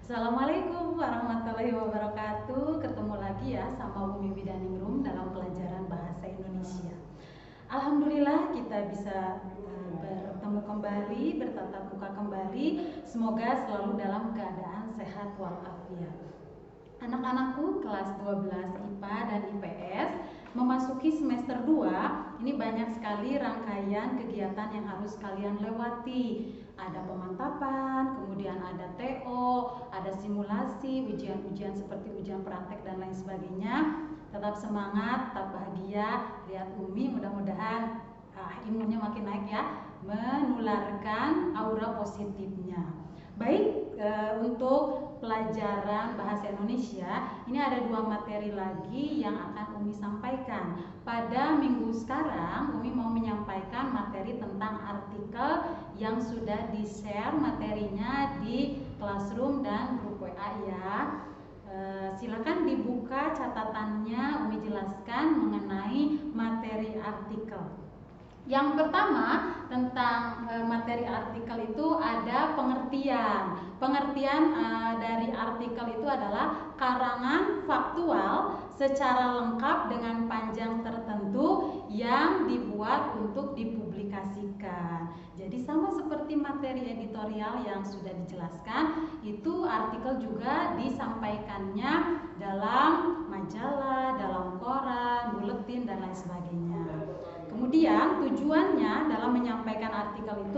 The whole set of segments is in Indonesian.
Assalamualaikum warahmatullahi wabarakatuh. Ketemu lagi ya sama Umi Widaningrum dalam pelajaran bahasa Indonesia. Alhamdulillah kita bisa bertemu kembali, bertatap muka kembali. Semoga selalu dalam keadaan sehat walafiat. Anak-anakku kelas 12 IPA dan IPS memasuki semester 2. Ini banyak sekali rangkaian kegiatan yang harus kalian lewati. Ada pemantapan, kemudian ada TO, ada simulasi, ujian-ujian seperti ujian praktek dan lain sebagainya. Tetap semangat, tetap bahagia. Lihat Umi, mudah-mudahan imunnya makin naik ya, menularkan aura positifnya. Baik, untuk pelajaran bahasa Indonesia ini ada 2 materi lagi yang akan Umi sampaikan. Pada minggu sekarang Umi mau menyampaikan materi tentang artikel yang sudah di-share materinya di Classroom dan grup WA ya. Silakan dibuka catatannya, Umi jelaskan mengenai materi artikel. Yang pertama tentang materi artikel itu ada pengertian. Pengertian dari artikel itu adalah karangan faktual secara lengkap dengan panjang tertentu yang dibuat untuk dipublikasikan. Jadi sama seperti materi editorial yang sudah dijelaskan, itu artikel juga disampaikannya dalam majalah, dalam koran, buletin dan lain sebagainya. Kemudian tujuannya dalam menyampaikan artikel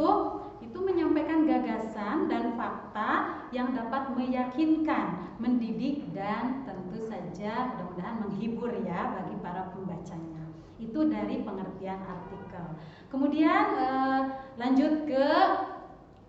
itu menyampaikan gagasan dan fakta yang dapat meyakinkan, mendidik dan tentu saja mudah-mudahan menghibur ya bagi para pembacanya. Itu dari pengertian artikel. Kemudian lanjut ke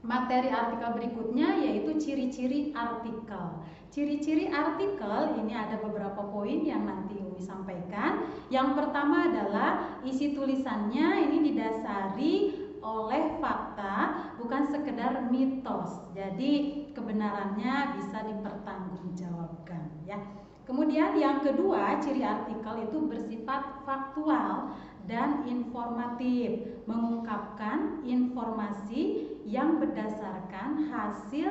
materi artikel berikutnya yaitu ciri-ciri artikel. Ciri-ciri artikel ini ada beberapa poin yang nanti Umi sampaikan. Yang pertama adalah isi tulisannya ini didasari oleh fakta, bukan sekedar mitos. Jadi kebenarannya bisa dipertanggungjawabkan ya. Kemudian yang kedua, ciri artikel itu bersifat faktual dan informatif, mengungkapkan informasi yang berdasarkan hasil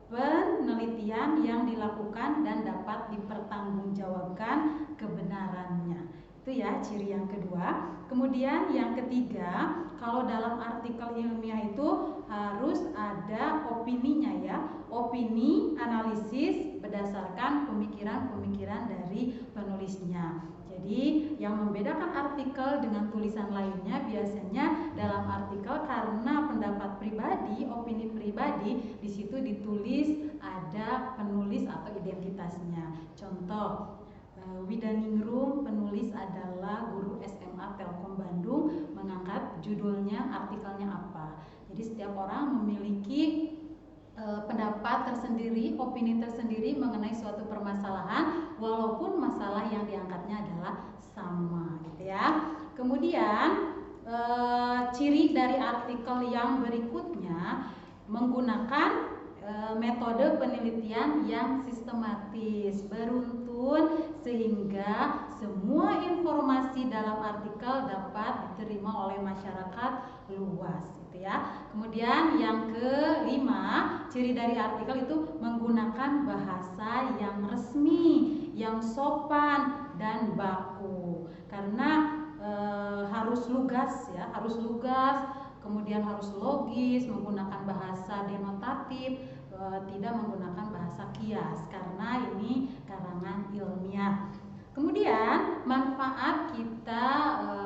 penelitian yang dilakukan dan dapat dipertanggungjawabkan kebenarannya. Itu ya ciri yang kedua. Kemudian yang ketiga, kalau dalam artikel ilmiah itu harus ada opininya ya. Opini, analisis berdasarkan pemikiran-pemikiran dari penulisnya. Jadi yang membedakan artikel dengan tulisan lainnya biasanya dalam artikel karena pendapat pribadi, opini pribadi, di situ ditulis ada penulis atau identitasnya. Contoh, Widaningrum penulis adalah guru SMA Telkom Bandung, mengangkat judulnya, artikelnya apa. Jadi setiap orang memiliki pendapat tersendiri, opini tersendiri mengenai suatu permasalahan walaupun masalah yang diangkatnya adalah sama gitu ya. Kemudian ciri dari artikel yang berikutnya menggunakan metode penelitian yang sistematis, beruntun sehingga semua informasi dalam artikel dapat diterima oleh masyarakat luas gitu ya. Kemudian yang kelima, ciri dari artikel itu menggunakan bahasa yang resmi, yang sopan dan baku. Karena harus lugas ya, harus lugas, kemudian harus logis, menggunakan bahasa denotatif, tidak menggunakan bahasa kias karena ini karangan ilmiah. Kemudian manfaat kita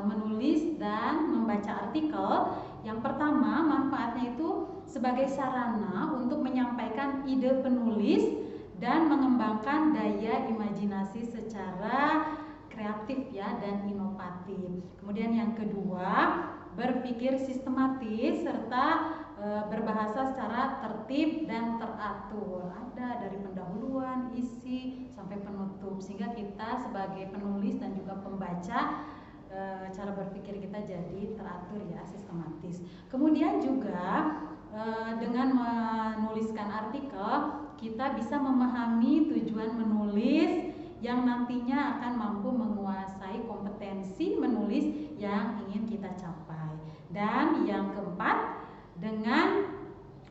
menulis dan membaca artikel. Yang pertama, manfaatnya itu sebagai sarana untuk menyampaikan ide penulis dan mengembangkan daya imajinasi secara kreatif ya dan inovatif. Kemudian yang kedua, berpikir sistematis serta berbahasa secara tertib dan teratur. Ada dari pendahuluan, isi sampai penutup sehingga kita sebagai penulis dan juga pembaca cara berpikir kita jadi teratur ya, sistematis. Kemudian juga dengan menuliskan artikel kita bisa memahami tujuan menulis yang nantinya akan mampu menguasai kompetensi menulis yang ingin kita capai. Dan yang keempat, dengan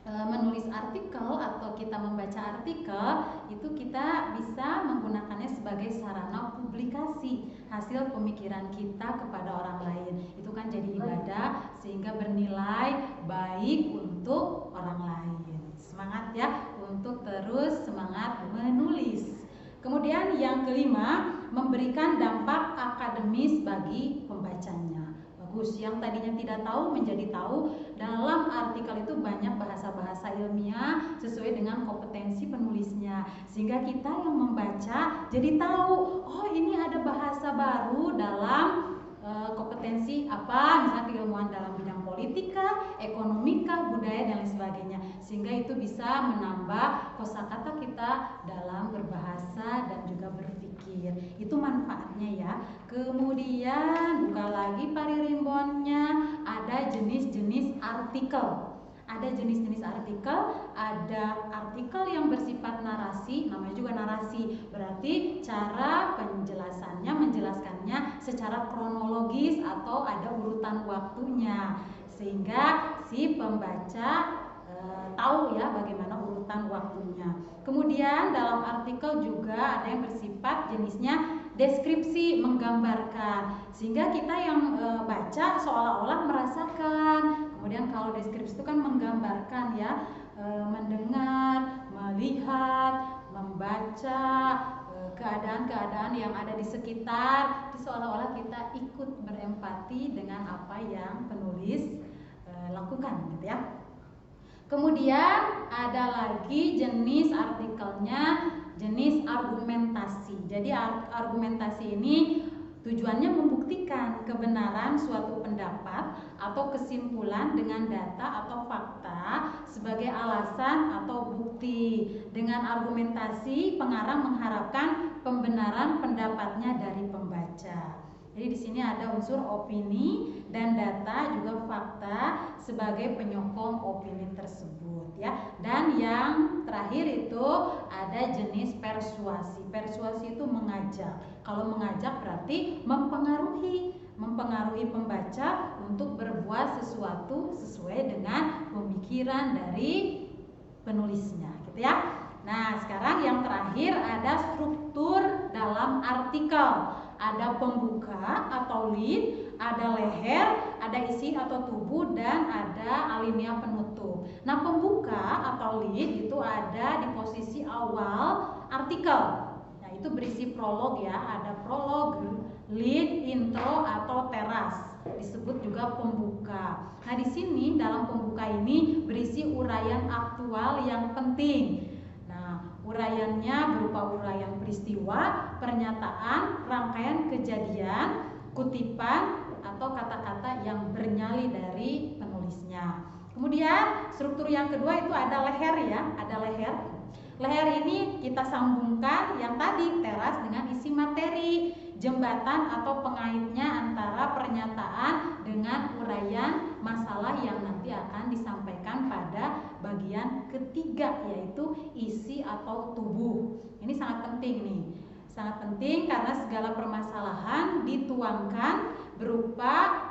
menulis artikel atau kita membaca artikel itu kita bisa menggunakannya sebagai sarana publikasi hasil pemikiran kita kepada orang lain. Itu kan jadi ibadah sehingga bernilai baik untuk orang lain. Semangat ya untuk terus semangat menulis. Kemudian yang kelima, memberikan dampak akademis bagi pembacanya. Yang tadinya tidak tahu menjadi tahu. Dalam artikel itu banyak bahasa-bahasa ilmiah sesuai dengan kompetensi penulisnya, sehingga kita yang membaca jadi tahu, oh ini ada bahasa baru dalam kompetensi apa, misalnya keilmuan dalam bidang politika, ekonomika, budaya dan lain sebagainya, sehingga itu bisa menambah kosakata kita dalam berbahasa dan juga berpikir. Itu manfaatnya ya. Kemudian buka lagi paririmbonnya, ada jenis-jenis artikel. Ada jenis-jenis artikel, ada artikel yang bersifat narasi, namanya juga narasi, berarti cara penjelasannya, menjelaskannya secara kronologis atau ada urutan waktunya, sehingga si pembaca tahu ya bagaimana urutan waktunya. Kemudian dalam artikel juga ada yang bersifat jenisnya deskripsi, menggambarkan, sehingga kita yang baca seolah-olah merasakan. Kemudian kalau deskripsi itu kan menggambarkan ya, mendengar, melihat, membaca keadaan-keadaan yang ada di sekitar, seolah-olah kita ikut berempati dengan apa yang penulis lakukan gitu ya. Kemudian ada lagi jenis artikelnya, jenis argumentasi. Jadi argumentasi ini tujuannya membuktikan kebenaran suatu pendapat atau kesimpulan dengan data atau fakta sebagai alasan atau bukti. Dengan argumentasi, pengarang mengharapkan pembenaran pendapatnya dari pembaca. Jadi di sini ada unsur opini dan data juga fakta sebagai penyokong opini tersebut ya. Dan yang terakhir itu ada jenis persuasi. Persuasi itu mengajak. Kalau mengajak berarti mempengaruhi pembaca untuk berbuat sesuatu sesuai dengan pemikiran dari penulisnya gitu ya. Nah, sekarang yang terakhir ada struktur dalam artikel. Ada pembuka atau lead, ada leher, ada isi atau tubuh, dan ada alinea penutup. Nah, pembuka atau lead itu ada di posisi awal artikel. Nah, itu berisi prolog ya, ada prolog, lead, intro atau teras. Disebut juga pembuka. Nah, di sini dalam pembuka ini berisi uraian aktual yang penting. Uraiannya berupa uraian peristiwa, pernyataan, rangkaian kejadian, kutipan, atau kata-kata yang bernyali dari penulisnya. Kemudian struktur yang kedua itu ada leher ya, ada leher. Leher ini kita sambungkan yang tadi teras dengan isi materi, jembatan atau pengaitnya antara pernyataan dengan uraian masalah yang nanti akan disampaikan pada bagian ketiga, yaitu isi atau tubuh. Ini sangat penting nih, sangat penting karena segala permasalahan dituangkan berupa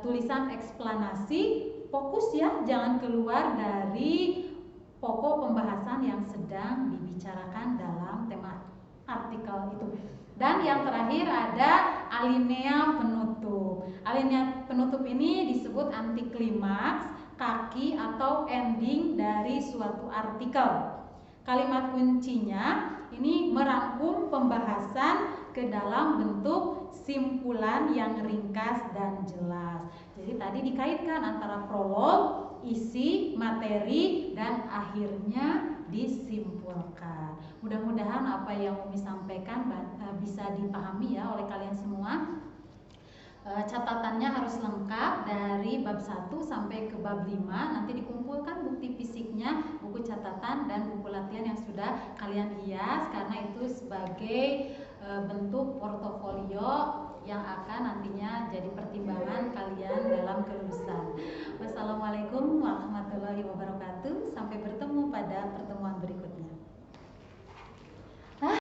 tulisan eksplanasi. Fokus ya, jangan keluar dari pokok pembahasan yang sedang dibicarakan dalam tema artikel itu. Dan yang terakhir ada alinea penutup. Alinea penutup ini disebut antiklimaks, kaki atau ending dari suatu artikel. Kalimat kuncinya ini merangkum pembahasan ke dalam bentuk simpulan yang ringkas dan jelas. Jadi tadi dikaitkan antara prolog, isi, materi, dan akhirnya disimpulkan. Mudah-mudahan apa yang Umi sampaikan bisa dipahami ya oleh kalian semua. Catatannya harus lengkap dari bab 1 sampai ke bab 5. Nanti dikumpulkan bukti fisiknya, buku catatan dan buku latihan yang sudah kalian hias, karena itu sebagai bentuk portofolio yang akan nantinya jadi pertimbangan kalian dalam kelulusan. Wassalamualaikum warahmatullahi wabarakatuh. Sampai bertemu pada pertemuan berikutnya.